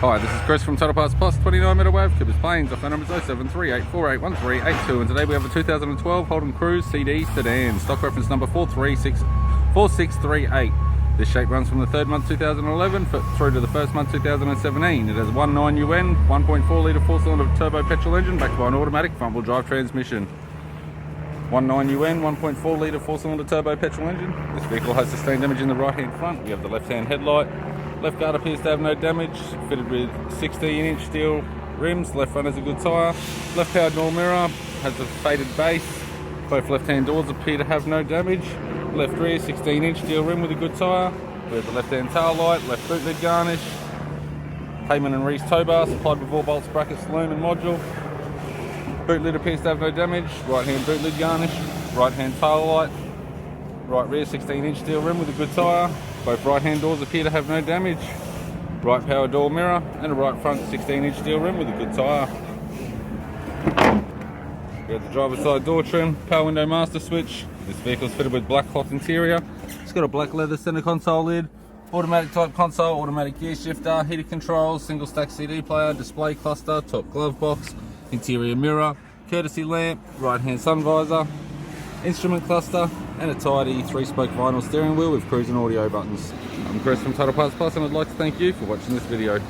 Hi, this is Chris from Total Parts Plus, 29 Meadow Ave, Cooper's Plains. Our phone number is 0738481382, and today we have a 2012 Holden Cruze CD Sedan, stock reference number 4638. This shape runs from the third month 2011 through to the first month 2017. It has a 1.9 UN, 1.4 litre 4-cylinder turbo petrol engine backed by an automatic front-wheel drive transmission. 1.9 UN, 1.4 litre 4-cylinder turbo petrol engine. This vehicle has sustained damage in the right-hand front. We have the left-hand headlight. Left guard appears to have no damage, fitted with 16-inch steel rims. Left front has a good tyre. Left power door mirror has a faded base. Both left-hand doors appear to have no damage. Left rear 16-inch steel rim with a good tyre. We have the left-hand tail light, left bootleg garnish. Payment and reese tow bar supplied with all bolts, brackets, loom and module. Boot lid appears to have no damage. Right-hand boot lid garnish. Right-hand tail light. Right rear 16-inch steel rim with a good tyre. Both right-hand doors appear to have no damage. Right power door mirror and a right front 16-inch steel rim with a good tyre. We have the driver's side door trim, power window master switch. This vehicle is fitted with black cloth interior. It's got a black leather center console lid, automatic type console, automatic gear shifter, heated controls, single stack CD player, display cluster, top glove box, interior mirror, courtesy lamp, right hand sun visor, instrument cluster, and a tidy 3-spoke vinyl steering wheel with cruise and audio buttons. I'm Chris from Total Parts Plus, and I'd like to thank you for watching this video.